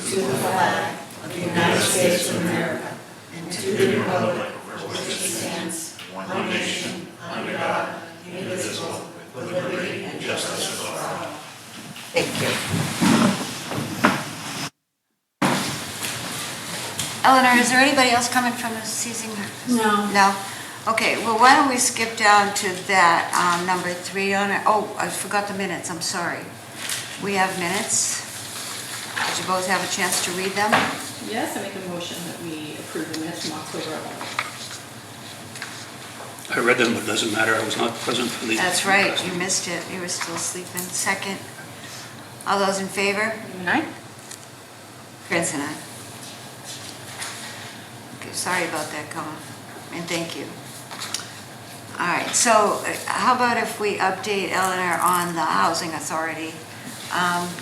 to the flag of the United States of America and to the republic for which it stands, one nation, under God, indivisible, with liberty and justice for all. Thank you. Eleanor, is there anybody else coming from the season? No. No? Okay, well, why don't we skip down to that, number 3 on it. Oh, I forgot the minutes, I'm sorry. We have minutes. Did you both have a chance to read them? Yes, I make a motion that we approve the minutes from October 11th. I read them, but it doesn't matter, I was not present for the... That's right, you missed it. You were still sleeping. Second. All those in favor? Newman, aye? Chris and I. Okay, sorry about that, Colin, and thank you. All right, so how about if we update Eleanor on the housing authority?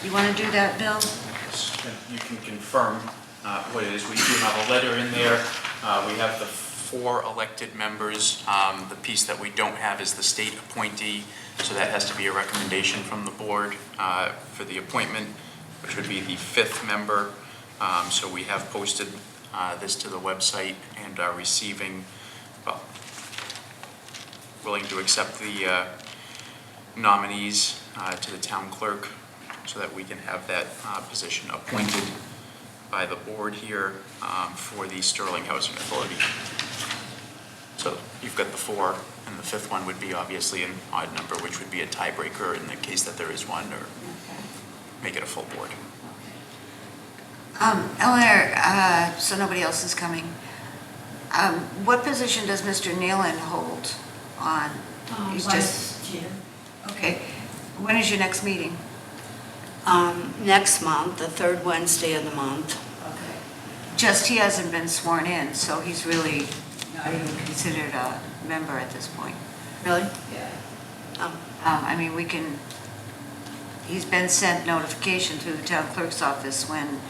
You want to do that, Bill? Yes, and you can confirm what it is. We do have a letter in there. We have the 4 elected members. The piece that we don't have is the state appointee, so that has to be a recommendation from the board for the appointment, which would be the 5th member. So we have posted this to the website and are receiving, well, willing to accept the nominees to the town clerk so that we can have that position appointed by the board here for the Sterling Housing Authority. So you've got the 4, and the 5th one would be obviously an odd number, which would be a tiebreaker in the case that there is one, or make it a full board. Eleanor, so nobody else is coming. What position does Mr. Nealon hold on? He's Vice Chair. Okay. When is your next meeting? Next month, the 3rd Wednesday of the month. Okay. Just he hasn't been sworn in, so he's really not even considered a member at this point. Really? Yeah. Oh. I mean, he's been sent notification through the town clerk's office when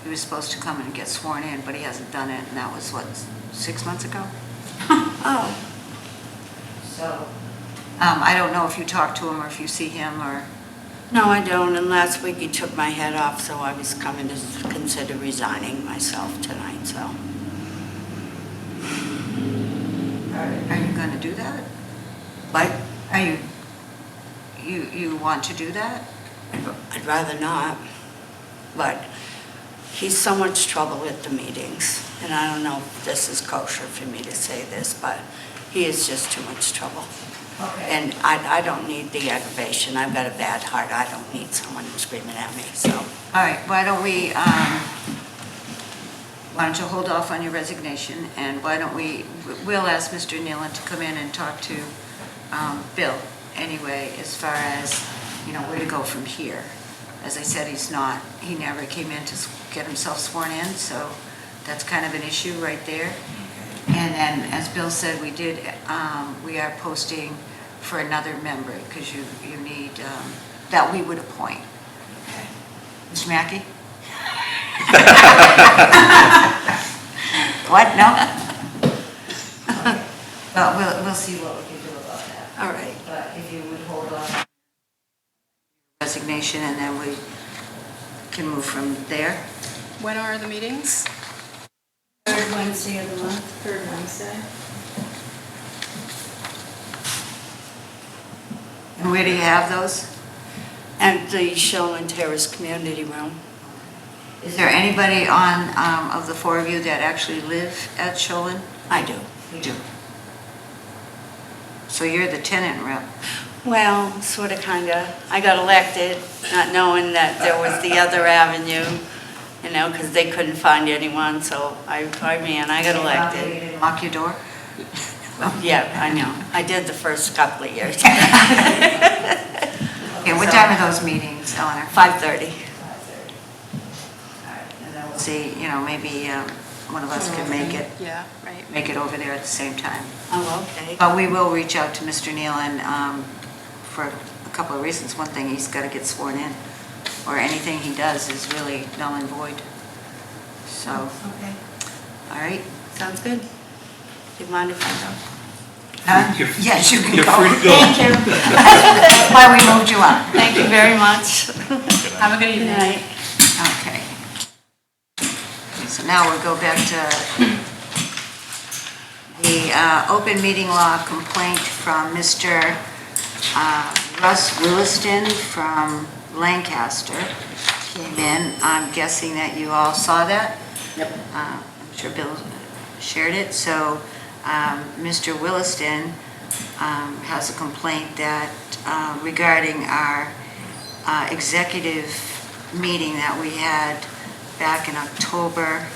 he was supposed to come and get sworn in, but he hasn't done it, and that was, what, 6 months ago? Oh. So, I don't know if you talk to him or if you see him or... No, I don't, and last week he took my head off, so I was coming to consider resigning myself tonight, so. Are you going to do that? But Are you want to do that? I'd rather not, but he's so much trouble at the meetings, and I don't know if this is kosher for me to say this, but he is just too much trouble. Okay. And I don't need the aggravation. I've got a bad heart. I don't need someone screaming at me, so. All right, why don't you hold off on your resignation, and why don't we'll ask Mr. Nealon to come in and talk to Bill anyway, as far as, where to go from here. As I said, he never came in to get himself sworn in, so that's kind of an issue right there. And then, as Bill said, we are posting for another member, because you need, that we would appoint. Okay. Mr. Mackey? What, no? Okay. Well, we'll see what we can do about that. All right. But if you would hold on resignation, and then we can move from there. When are the meetings? 3rd Wednesday of the month. 3rd Wednesday. And where do you have those? At the Showland Terrace Community Room. Is there anybody on, of the 4 of you that actually live at Sholin? I do. You do. So you're the tenant rep. Well, sort of, kind of. I got elected, not knowing that there was the other avenue, because they couldn't find anyone, so I ran. I got You elected. didn't lock your door? Yeah, I know. I did the first couple of years. Okay, what time are those meetings, Eleanor? 5:30. 5:30. All right, and then we'll see, maybe one of us can make it. Yeah, right. Make it over there at the same time. Oh, okay. But we will reach out to Mr. Nealon for a couple of reasons. One thing, he's got to get sworn in, or anything he does is really null and void. So, Okay. all right. Sounds good. Do you mind if I go? Yes, you can You're go. free to go. Thank you. That's why we moved you up. Thank you very much. Have a good Good evening. night. Okay. So now we'll go back to the open meeting law complaint from Mr. Russ Williston from Lancaster came in. I'm guessing that you all saw that? Yep. I'm sure Bill shared it. So Mr. Williston has a complaint that regarding our executive meeting that we had back in October.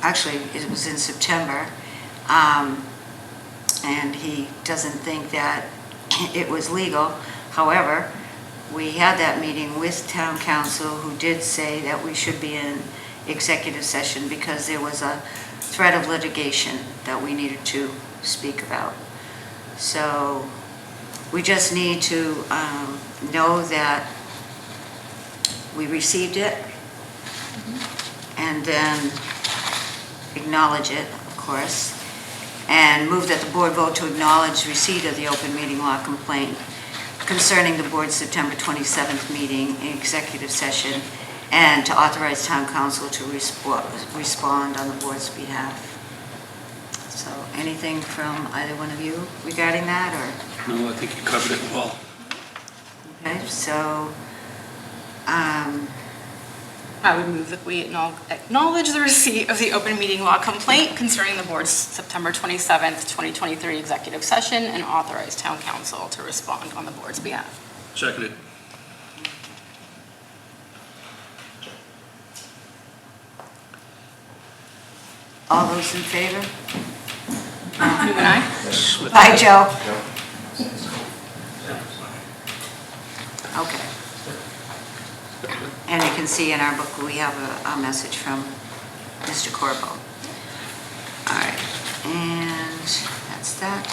Actually, it was in September. And he doesn't think that it was legal. However, we had that meeting with town council, who did say that we should be in executive session because there was a threat of litigation that we needed to speak about. So we just need to know that we received it and then acknowledge it, of course, and move that the board vote to acknowledge receipt of the open meeting law complaint concerning the board's September 27th meeting in executive session, and to authorize town council to respond on the board's behalf. So anything from either one of you regarding that, or? No, I think you covered it well. Okay, so, I would move that we acknowledge the receipt of the open meeting law complaint concerning the board's September 27th, 2023 executive session, and authorize town council to respond on the board's behalf. Seconded. all those in favor? Newman, aye. Bye, Joe. Okay. And you can see in our book, we have a message from Mr. Corbo. All right, and that's that.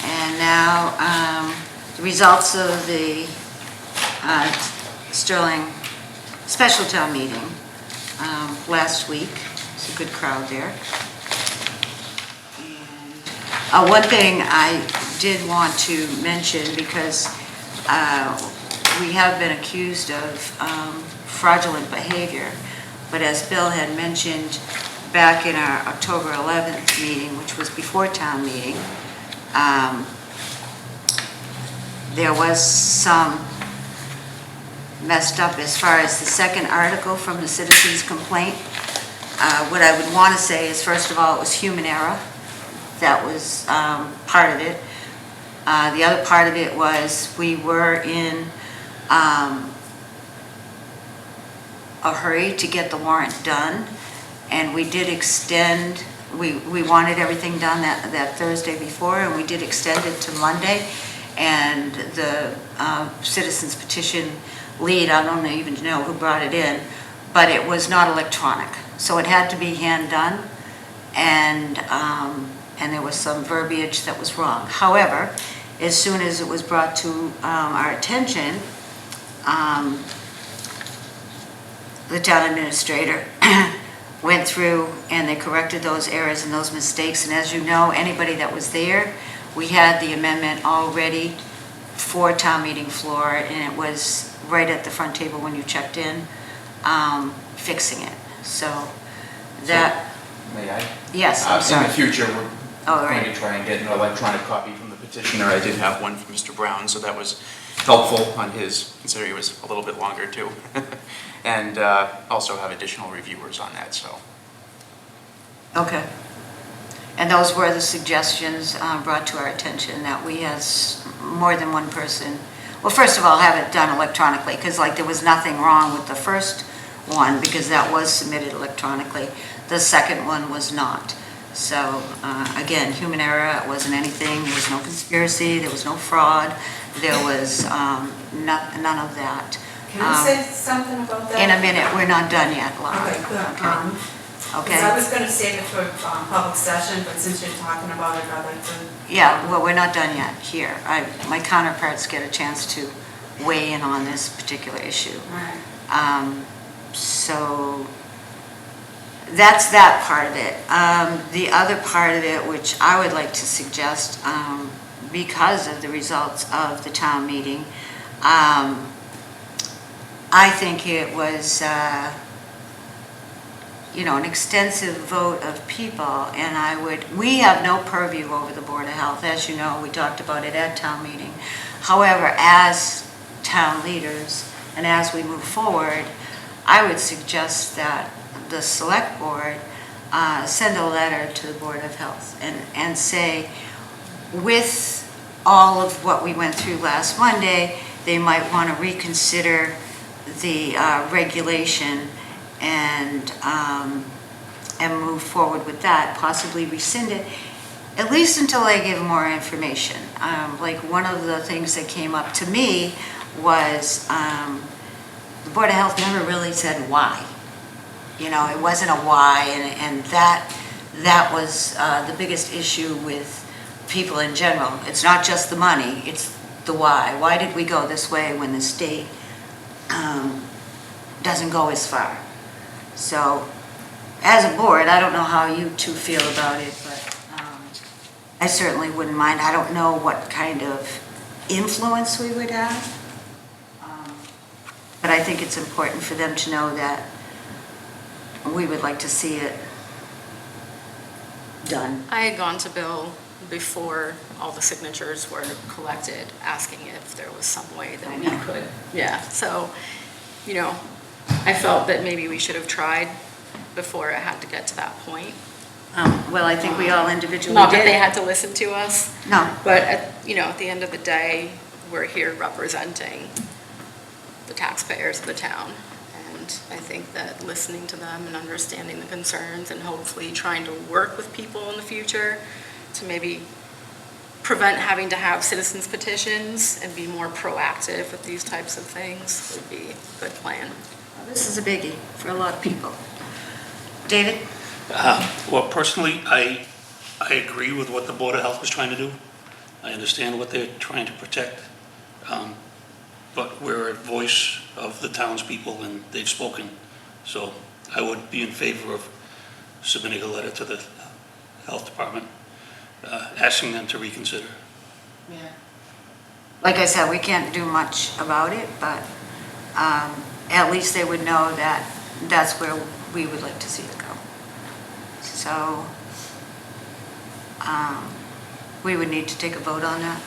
And now, the results of the Sterling special town meeting last week. It's a good crowd there. And one thing I did want to mention, because we have been accused of fraudulent behavior, but as Bill had mentioned back in our October 11th meeting, which was before town meeting, there was some messed up as far as the second article from the citizens' complaint. What I would want to say is, first of all, it was human error. That was part of it. The other part of it was we were in a hurry to get the warrant done, and we did extend, we wanted everything done that Thursday before, and we did extend it to Monday. And the citizens petition lead, I don't even know who brought it in, but it was not electronic. So it had to be hand done, and there was some verbiage that was wrong. However, as soon as it was brought to our attention, the town administrator went through and they corrected those errors and those mistakes. And as you know, anybody that was there, we had the amendment already for town meeting floor, and it was right at the front table when you checked in, fixing it. So that, May I? yes, I'm sorry. In the future, we're Oh, going right. to try and get an electronic copy from the petitioner. I did have one from Mr. Brown, so that was helpful on his, considering it was a little bit longer too. And also have additional reviewers on that, so. Okay. And those were the suggestions brought to our attention, that we as more than one person, well, first of all, have it done electronically, because like there was nothing wrong with the first one, because that was submitted electronically. The second one was not. So again, human error, it wasn't anything, there was no conspiracy, there was no fraud, there was none of that. Can I say something about that? In a minute, we're not done yet, Laura. Okay, good. Okay. Because I was going to save it for public session, but since you're talking about it, I'd like to... Yeah, well, we're not done yet here. My counterparts get a chance to weigh in on this particular issue. All right. So that's that part of it. The other part of it, which I would like to suggest, because of the results of the town meeting, I think it was an extensive vote of people, and we have no purview over the Board of Health. As you know, we talked about it at town meeting. However, as town leaders, and as we move forward, I would suggest that the select board send a letter to the Board of Health and say, with all of what we went through last Monday, they might want to reconsider the regulation and move forward with that, possibly rescind it, at least until they give more information. Like one of the things that came up to me was the Board of Health never really said why. It wasn't a why, and that was the biggest issue with people in general. It's not just the money, it's the why. Why did we go this way when the state doesn't go as far? So, as a board, I don't know how you two feel about it, but I certainly wouldn't mind. I don't know what kind of influence we would have, but I think it's important for them to know that we would like to see it done. I had gone to Bill before all the signatures were collected, asking if there was some way that we could. Yeah, so, I felt that maybe we should have tried before it had to get to that point. Well, I think we all individually Not that did. they had to listen to us. No. But, at the end of the day, we're here representing the taxpayers of the town. And I think that listening to them and understanding the concerns and hopefully trying to work with people in the future to maybe prevent having to have citizens petitions and be more proactive with these types of things would be a good plan. This is a biggie for a lot of people. David? Well, personally, I agree with what the Board of Health is trying to do. I understand what they're trying to protect. But we're a voice of the townspeople, and they've spoken. So I would be in favor of submitting a letter to the health department, asking them to reconsider. Yeah. Like I said, we can't do much about it, but at least they would know that that's where we would like to see it go. So we would need to take a vote on that.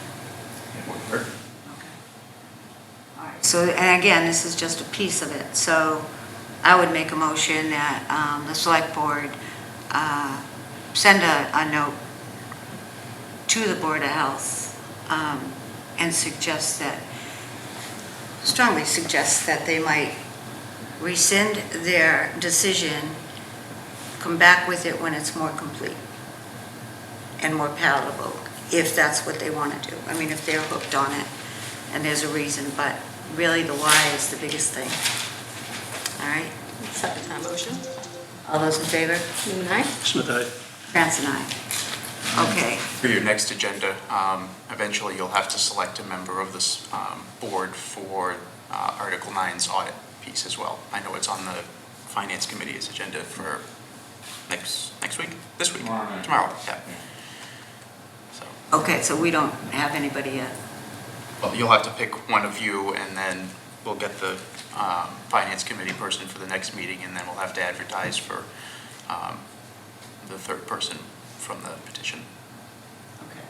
All right. So, and again, this is just a piece of it. So I would make a motion that the select board send a note to the Board of Health and strongly suggest that they might rescind their decision, come back with it when it's more complete and more palatable, if that's what they want to do. I mean, if they're hooked on it and there's a reason, but really the why is the biggest thing. All right? Second that motion. All those in favor? Newman, aye? Smith, aye. France and I. Okay. For your next agenda, eventually you'll have to select a member of this board for Article 9's audit piece as well. I know it's on the Finance Committee's agenda for next week? This week? Tomorrow, yeah. So, Okay, so we don't have anybody yet. well, you'll have to pick one of you, and then we'll get the Finance Committee person for the next meeting, and then we'll have to advertise for the third person from the petition. Okay.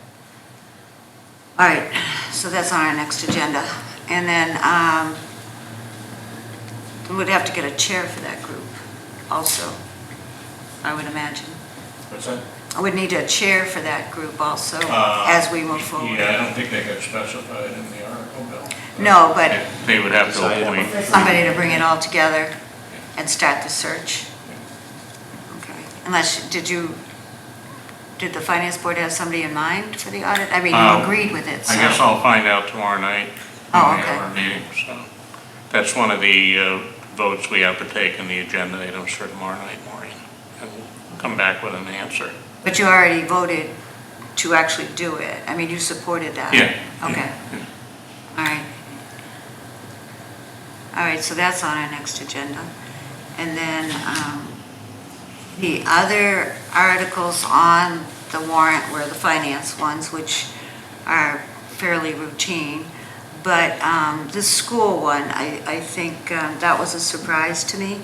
All right, so that's on our next agenda. And then we'd have to get a chair for that group also, I would imagine. What's that? I would need a chair for that group also as we move forward. Yeah, I don't think they got specified in the article, Bill. No, but They would have to appoint. somebody to bring it all together and start the search. Okay, unless, did the finance board have somebody in mind for the audit? I mean, you agreed with it, so. I guess I'll find out tomorrow night. Oh, when we okay. have our meeting, so. That's one of the votes we have to take in the agenda items for tomorrow night morning. And we'll come back with an answer. But you already voted to actually do it. I mean, you supported that. Yeah. Okay. Yeah. All right. All right, so that's on our next agenda. And then the other articles on the warrant were the finance ones, which are fairly routine. But the school one, I think that was a surprise to me.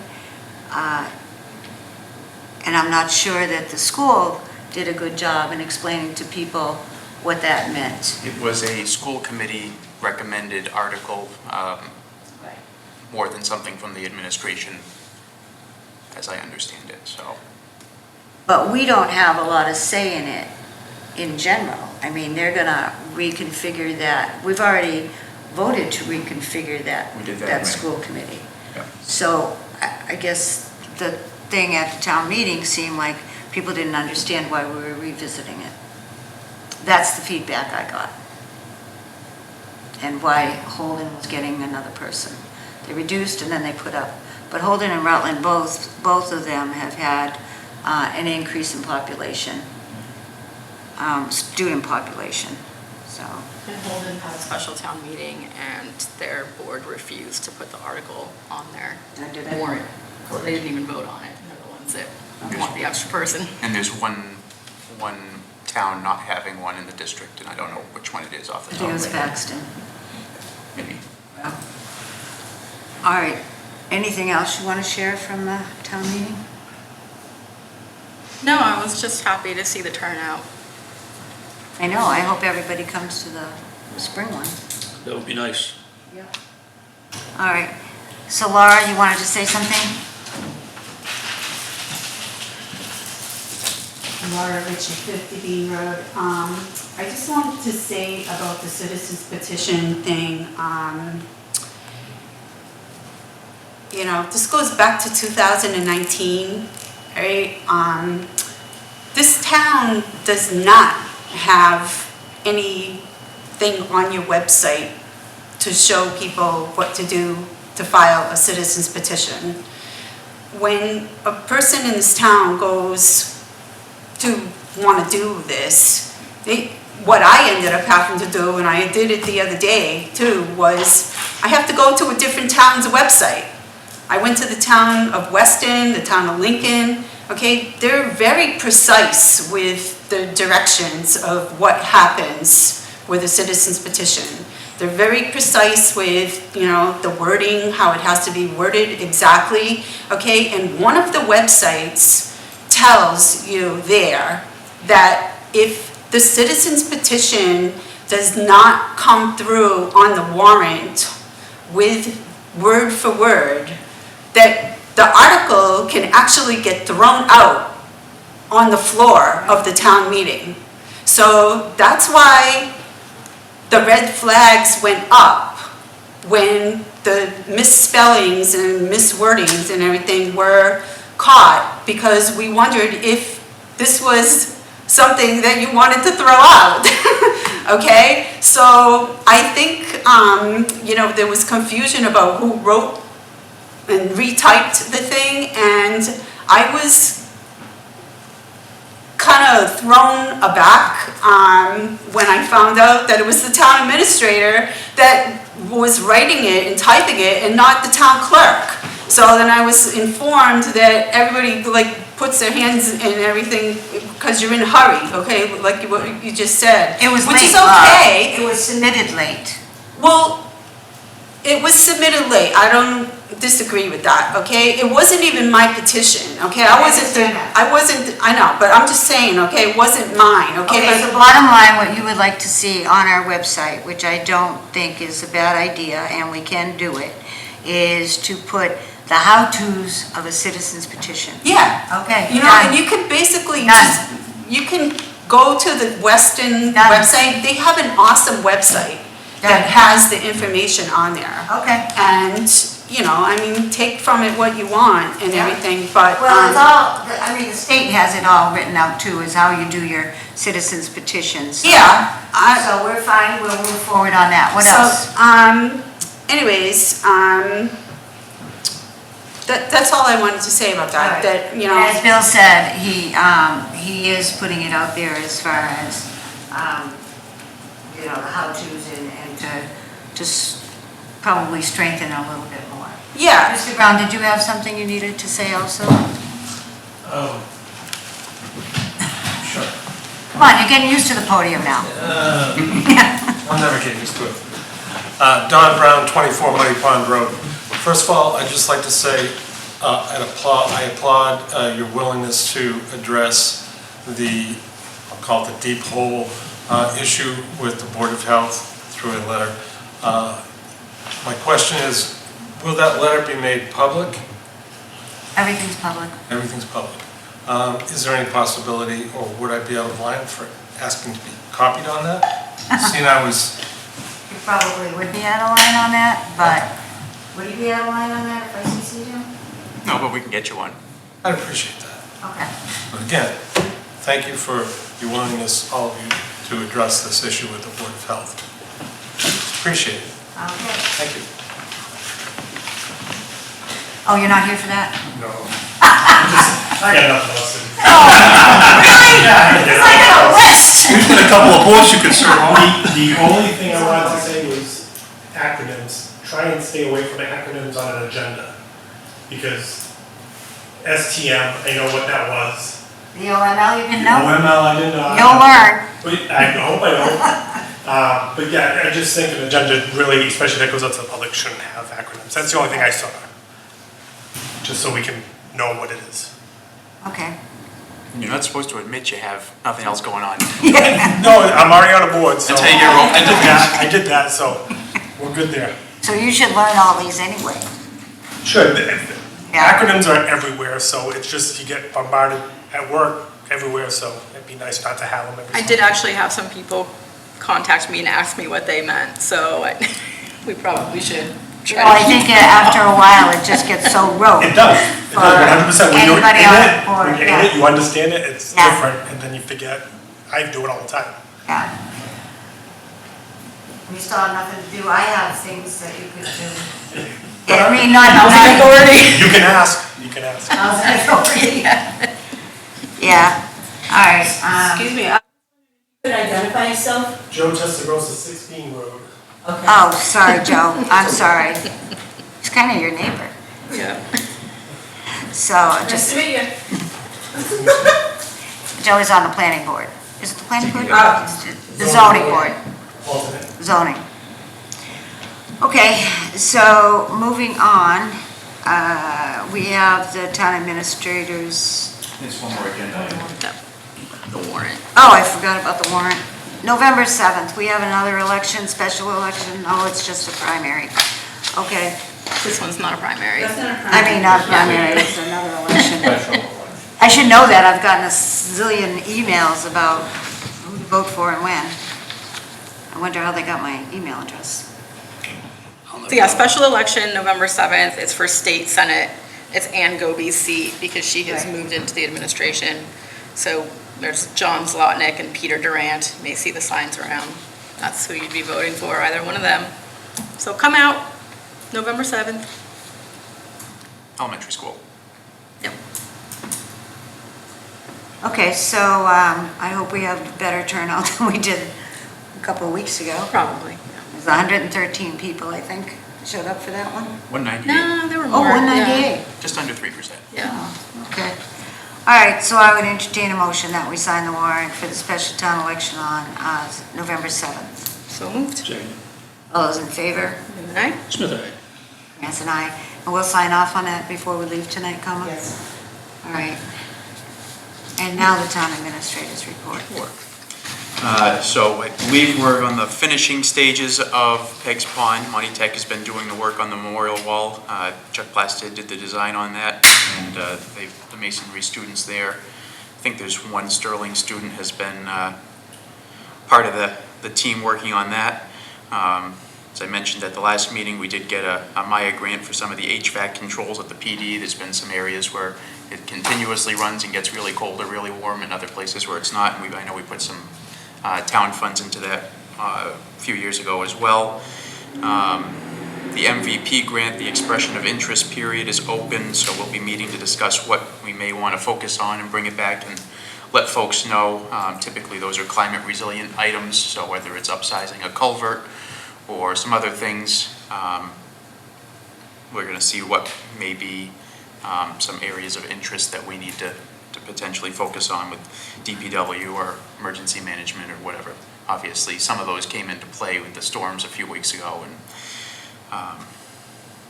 And I'm not sure that the school did a good job in explaining to people what that meant. It was a school committee recommended article, more than something from the administration, as I understand it, so. But we don't have a lot of say in it in general. I mean, they're gonna reconfigure that. We've already voted to reconfigure that, We did that, that right. school committee. Yeah. So I guess the thing at the town meeting seemed like people didn't understand why we were revisiting it. That's the feedback I got. And why Holden was getting another person. They reduced and then they put up. But Holden and Rutland, both of them have had an increase in population, student population, so. And Holden had a special town meeting and their board refused to put the article on their warrant. So they didn't even vote on it. They're the ones that want the extra person. And there's one town not having one in the district, and I don't know which one it is off the I top. think it was of my head. Paxton. Maybe. All right, anything else you want to share from the town meeting? No, I was just happy to see the turnout. I know, I hope everybody comes to the spring one. That would be nice. All right, so Laura, you wanted to say something? Laura Richard, 50 Bean Road. I just wanted to say about the citizens petition thing. You know, this goes back to 2019, right? This town does not have anything on your website to show people what to do to file a citizens petition. When a person in this town goes to want to do this, what I ended up having to do, and I did it the other day too, was I have to go to a different town's website. I went to the town of Weston, the town of Lincoln, okay? They're very precise with the directions of what happens with a citizen's petition. They're very precise with, you know, the wording, how it has to be worded exactly, okay? And one of the websites tells you there that if the citizen's petition does not come through on the warrant with word for word, that the article can actually get thrown out on the floor of the town meeting. So that's why the red flags went up when the misspellings and miswordings and everything were caught, because we wondered if this was something that you wanted to throw out. Okay, so I think, you know, there was confusion about who wrote and retyped the thing, and I was kind of thrown aback when I found out that it was the town administrator that was writing it and typing it and not the town clerk. So then I was informed that everybody like puts their hands in everything because you're in a hurry, okay, like what you just said. It was which late, is okay. It was submitted late. Well, it was submitted late. I don't disagree with that, okay? It wasn't even my petition, okay? I know, but I'm just saying, okay, it wasn't mine, okay? Okay, But so bottom line, what you would like to see on our website, which I don't think is a bad idea, and we can do it, is to put the how-tos of a citizen's petition. yeah, Okay, you know, done. and you can basically Done. just, you can go to the Weston Done. website. They have an awesome website that Done. has the information on there. Okay. And, you know, I mean, take from it what you want and Yeah. everything, but. Well, it's all, I mean, the state has it all written out too, is how you do your citizens petitions. Yeah, So we're fine, we'll move forward on that. What so, else? anyways, that's all I wanted to say about that, Right. that, you know. As Bill said, he is putting it out there as far as, you know, the how-tos and to just probably strengthen a little bit more. Yeah, Mr. Brown, did you have something you needed to say also? Sure. Come on, you're getting used to the podium now. I'll never get used to it. Don Brown, 24 Muddy Pond Road. First of all, I'd just like to say, I applaud your willingness to address the, I'll call it the deep hole issue with the Board of Health through a letter. My question is, will that letter be made public? Everything's public. Everything's public. Is there any possibility, or would I be out of line for asking to be copied on that? Seeing I was, You probably would be out of line on that, but would you be out of line on that if I CC'd you? No, but we can get you one. I'd appreciate that. Okay. But again, thank you for your willingness, all of you, to address this issue with the Board of Health. Appreciate it. Okay. Thank you. Oh, you're not here for that? No. I got nothing else to do. Really? It's like a list. We've got a couple of boards you could serve on. The only thing I wanted to say was acronyms. Try and stay away from acronyms on an agenda. Because STM, I know what that was. The OML you didn't know? OML, I didn't know. You'll learn. I hope I don't. But yeah, I just think an agenda really, especially that goes out to the public, shouldn't have acronyms. That's the only thing I saw. Just so we can know what it is. Okay. You're not supposed to admit you have nothing else going on. No, I'm already on a board, so. That's how you get rolled. I did that, so we're good there. So you should learn all these anyway. Sure. Yeah. Acronyms are everywhere, so it's just you get bombarded at work everywhere, so it'd be nice not to have them every I did actually have some people contact me and ask me what they meant, so we probably should try Well, to I keep think after a while, it just gets so rote. It does. It does 100%. When you're in anybody on it, the board, when you're yeah. in it, you understand it, it's Yeah. different, and then you forget. I do it all the time. Yeah. We still have nothing to do. I have things that you could do. I mean, not authority. You can ask, you can ask. Authority. Yeah. All right. Excuse me, Could identify yourself? Joe Testarossa, 16 Road. Okay. Oh, sorry, Joe. I'm sorry. He's kind of your neighbor. yeah. So Nice just, to meet you. Joe is on the planning board. Is it the planning board? Uh, The zoning board. Alternate. Zoning. Okay, so moving on, we have the town administrators. There's one more agenda item. The warrant. Oh, I forgot about the warrant. November 7th, we have another election, special election. Oh, it's just a primary. Okay, This one's not a primary. That's not a I mean, not primary, it's another election. I should know that. I've gotten a zillion emails about who to vote for and when. I wonder how they got my email address. So yeah, special election, November 7th, it's for state senate. It's Ann Goby's seat because she has Right. moved into the administration. So there's John Zlotnick and Peter Durant, you may see the signs around. That's who you'd be voting for, either one of them. So come out, November 7th. Elementary school. Yep. Okay, so I hope we have better turnout than we did a couple of weeks ago. Probably. There's 113 people, I think, showed up for that one. 198, No, there were Oh, more. 198. just under 3%. Yeah. Oh, okay. All right, so I would entertain a motion that we sign the warrant for the special town election on November 7th. So moved. Second. All those in favor? Newman, aye? Smith, aye. Yes, and I. And we'll sign off on that before we leave tonight, Kama? Yes. All right. And now the town administrator's report. So I believe we're on the finishing stages of Peg's Pond. Monty Tech has been doing the work on the memorial wall. Chuck Plasted did the design on that, and the masonry students there. I think there's one Sterling student has been part of the team working on that. As I mentioned at the last meeting, we did get a Maya grant for some of the HVAC controls at the PD. There's been some areas where it continuously runs and gets really cold or really warm, and other places where it's not. And I know we put some town funds into that a few years ago as well. The MVP grant, the expression of interest period, is open, so we'll be meeting to discuss what we may want to focus on and bring it back and let folks know. Typically those are climate resilient items, so whether it's upsizing a culvert or some other things, we're going to see what may be some areas of interest that we need to potentially focus on with DPW or emergency management or whatever. Obviously, some of those came into play with the storms a few weeks ago, and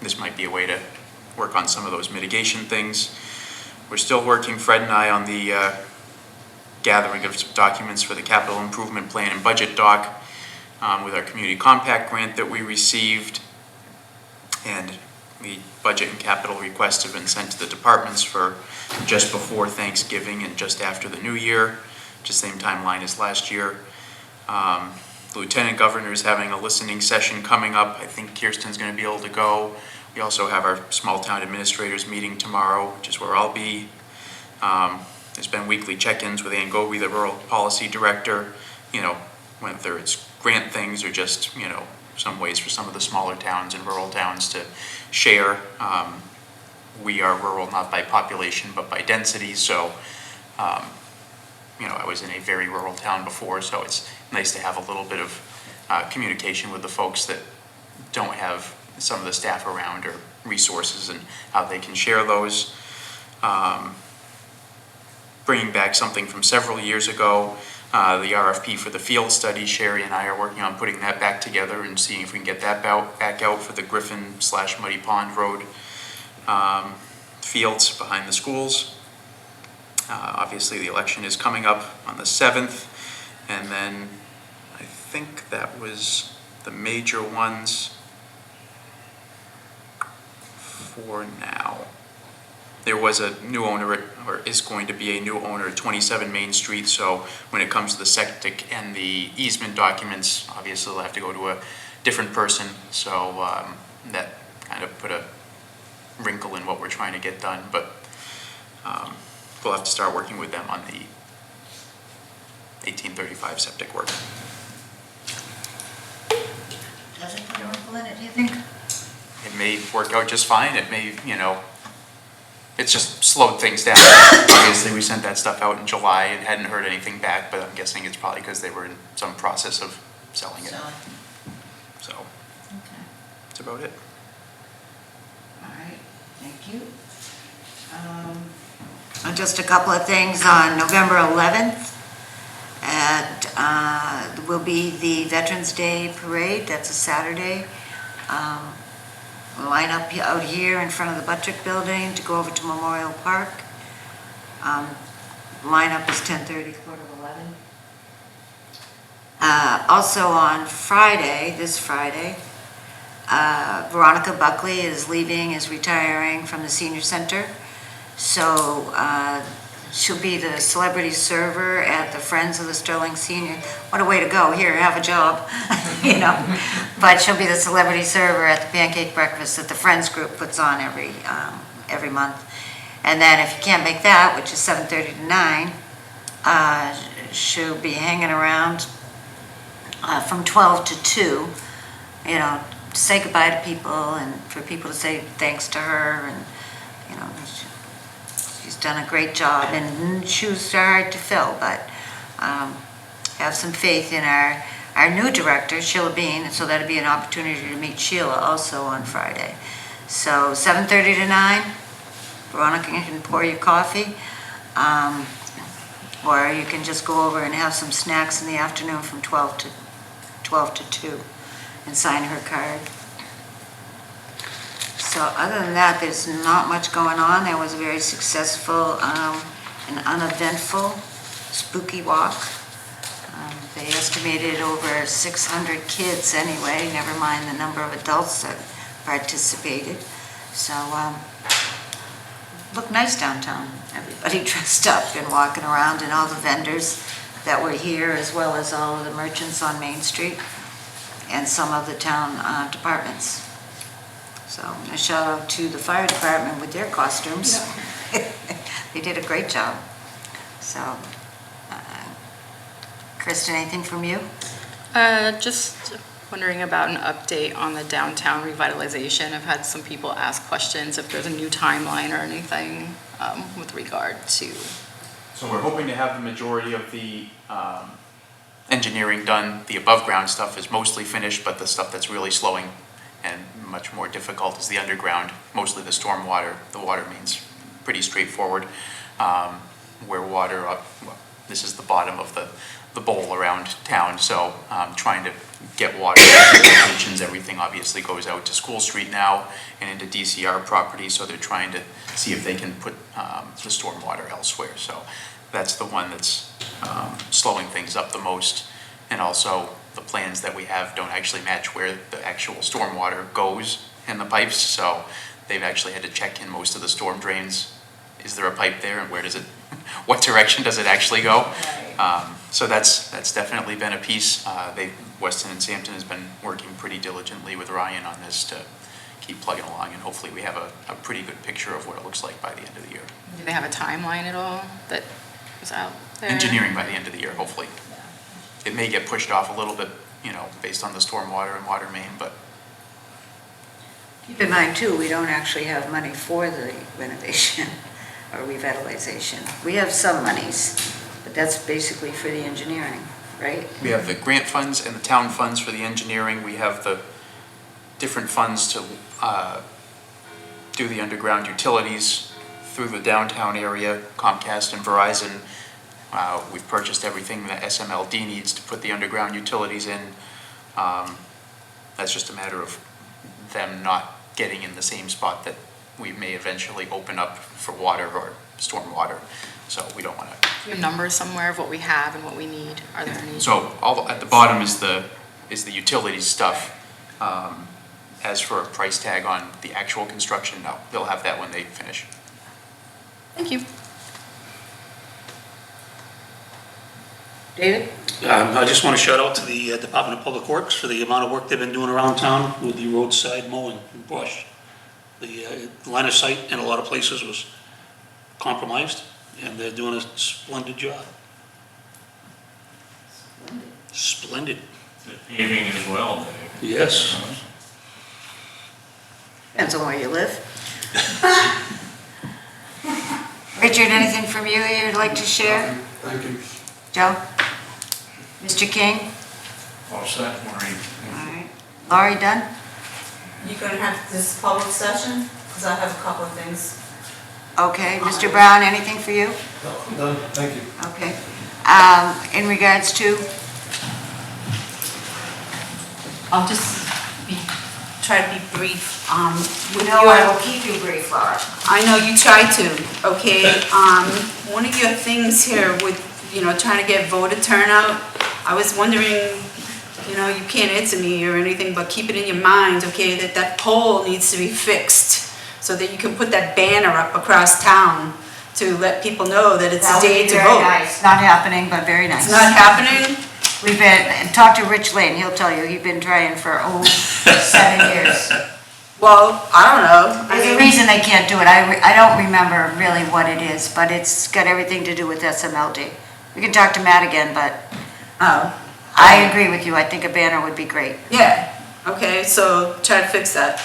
this might be a way to work on some of those mitigation things. We're still working, Fred and I, on the gathering of some documents for the capital improvement plan and budget doc with our community compact grant that we received. And the budget and capital requests have been sent to the departments for just before Thanksgiving and just after the new year, just same timeline as last year. The Lieutenant Governor is having a listening session coming up. I think Kirsten's going to be able to go. We also have our small town administrators meeting tomorrow, which is where I'll be. There's been weekly check-ins with Ann Goby, the Rural Policy Director, whether it's grant things or just, some ways for some of the smaller towns and rural towns to share. We are rural not by population but by density, so I was in a very rural town before, so it's nice to have a little bit of communication with the folks that don't have some of the staff around or resources and how they can share those. Bringing back something from several years ago, the RFP for the field study. Sherry and I are working on putting that back together and seeing if we can get that back out for the Griffin/Muddy Pond Road fields behind the schools. Obviously, the election is coming up on the 7th, and then I think that was the major ones for now. There was a new owner, or is going to be a new owner at 27 Main Street, so when it comes to the septic and the easement documents, obviously they'll have to go to a different person, so that kind of put a wrinkle in what we're trying to get done, but we'll have to start working with them on the 1835 septic work. Does it put a wrinkle in it, do you think? It may work out just fine, it may, it's just slowed things down. Obviously, we sent that stuff out in July and hadn't heard anything back, but I'm guessing it's probably because they were in some process of selling it. So, Okay. that's about it. All right, thank you. Just a couple of things. On November 11th, will be the Veterans Day Parade. That's a Saturday. We'll line up out here in front of the Buttrick Building to go over to Memorial Park. Lineup is 10:30, quarter of 11. Also on Friday, this Friday, Veronica Buckley is retiring from the senior center. So she'll be the celebrity server at the Friends of the Sterling Senior. What a way to go. Here, have a job, But she'll be the celebrity server at the pancake breakfast that the Friends group puts on every month. And then if you can't make that, which is 7:30 to 9, she'll be hanging around from 12 to 2, to say goodbye to people and for people to say thanks to her. And, she's done a great job, and shoes are hard to fill, but have some faith in our new director, Sheila Bean, so that'll be an opportunity to meet Sheila also on Friday. So 7:30 to 9, Veronica can pour you coffee, or you can just go over and have some snacks in the afternoon from 12 to 2 and sign her card. So other than that, there's not much going on. There was a very successful and uneventful spooky walk. They estimated over 600 kids anyway, never mind the number of adults that participated. So looked nice downtown. Everybody dressed up and walking around, and all the vendors that were here, as well as all of the merchants on Main Street and some of the town departments. So a shout out to the fire department with their costumes. Yeah. They did a great job. So, Kristen, anything from you? Just wondering about an update on the downtown revitalization. I've had some people ask questions if there's a new timeline or anything with regard to. So we're hoping to have the majority of the engineering done. The above ground stuff is mostly finished, but the stuff that's really slowing and much more difficult is the underground, mostly the storm water. The water mains pretty straightforward. Where water up, well, this is the bottom of the bowl around town, so trying to get water to locations. Everything obviously goes out to School Street now and into DCR property, so they're trying to see if they can put the stormwater elsewhere. So that's the one that's slowing things up the most. And also, the plans that we have don't actually match where the actual stormwater goes in the pipes, so they've actually had to check in most of the storm drains. Is there a pipe there, and where does it, what direction does it actually go? So that's definitely been a piece. Weston and Sampson has been working pretty diligently with Ryan on this to keep plugging along, and hopefully we have a pretty good picture of what it looks like by the end of the year. Do they have a timeline at all that is out there? Engineering by the end of the year, hopefully. It may get pushed off a little bit, you know, based on the stormwater and water main, but Keep in mind too, we don't actually have money for the renovation or revitalization. We have some monies, but that's basically for the engineering, right? we have the grant funds and the town funds for the engineering. We have the different funds to do the underground utilities through the downtown area, Comcast and Verizon. We've purchased everything that SMLD needs to put the underground utilities in. That's just a matter of them not getting in the same spot that we may eventually open up for water or stormwater. So we don't want to. Do you have numbers somewhere of what we have and what we need? Are there any? So at the bottom is the utilities stuff. As for a price tag on the actual construction, no, they'll have that when they finish. Thank you. David? I just want to shout out to the Department of Public Works for the amount of work they've been doing around town with the roadside mowing and brush. The line of sight in a lot of places was compromised, and they're doing a splendid job. Splendid. Paving as well, Dave. Yes. Depends on where you live. Richard, anything from you you'd like to share? Thank you. Joe? Mr. King? All set, Maureen. All right. Laurie, done? You gonna have this public session? Because I have a couple of things. Okay. Mr. Brown, anything for you? No, I'm done, thank you. Okay. In regards to, I'll just try to be brief. With no, I will keep you brief, Laura. I know you try to, okay? One of your things here with, trying to get voter turnout, I was wondering, you can't answer me or anything, but keep it in your mind, okay, that pole needs to be fixed so that you can put that banner up across town to let people know that it's a day to vote. Very nice. Not happening, but very nice. It's not happening? We've been, talk to Rich Lane, he'll tell you, he's been trying for, 7 years. Well, I don't know. There's a reason they can't do it. I don't remember really what it is, but it's got everything to do with SMLD. We can talk to Matt again, but I agree with you. I think a banner would be great. Yeah, okay, so try to fix that.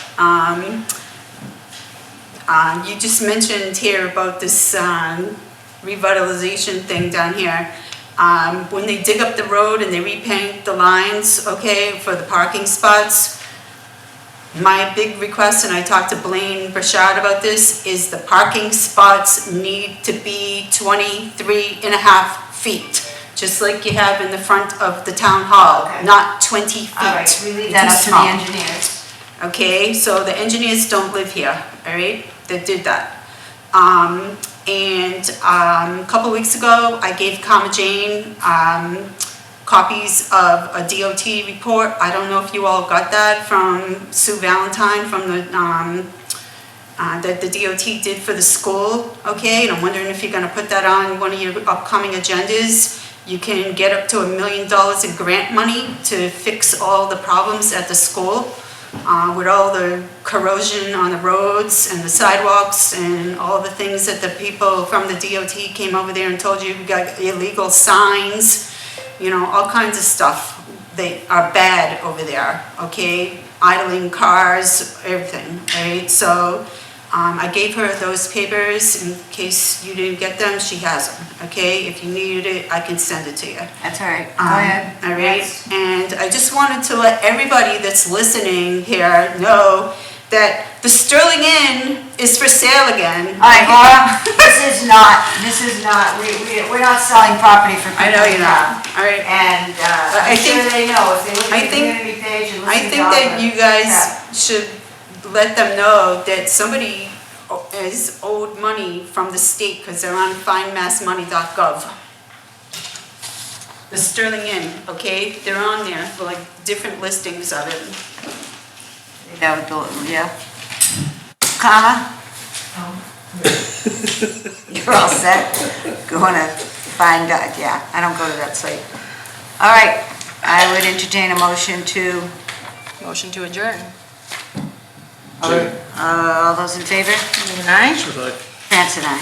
You just mentioned here about this revitalization thing down here. When they dig up the road and they repaint the lines, okay, for the parking spots, my big request, and I talked to Blaine Burchard about this, is the parking spots need to be 23 and a half feet, just like you have in the front of the town hall, Okay. not 20 feet. All right, we leave that Too up to the small. engineers. Okay, so the engineers don't live here, all right, that did that. A couple weeks ago, I gave Kama Jane copies of a DOT report. I don't know if you all got that from Sue Valentine from that the DOT did for the school, okay? And I'm wondering if you're gonna put that on one of your upcoming agendas. You can get up to $1 million in grant money to fix all the problems at the school. With all the corrosion on the roads and the sidewalks and all the things that the people from the DOT came over there and told you, we got illegal signs, all kinds of stuff. They are bad over there, okay? Idling cars, everything, right? So I gave her those papers in case you didn't get them. She has them, okay? If you needed it, I can send it to you. That's all right. Go ahead. All right, and I just wanted to let everybody that's listening here know that the Sterling Inn is for sale again. All right, Laura, this is not, we're not selling property for people. I know you're in not. town. All right. And I I'm sure think- they know, if they look I at the think- community page and I listen to think all that the you guys crap. should let them know that somebody is owed money from the state because they're on findmassmoney.gov. The Sterling Inn, okay? They're on there for like different listings of it. Yeah. Comma? You're all set? Going to find out, yeah, I don't go to that site. All right, I would entertain a motion to, Motion to adjourn. all those in favor? Newman, aye? So, France and I.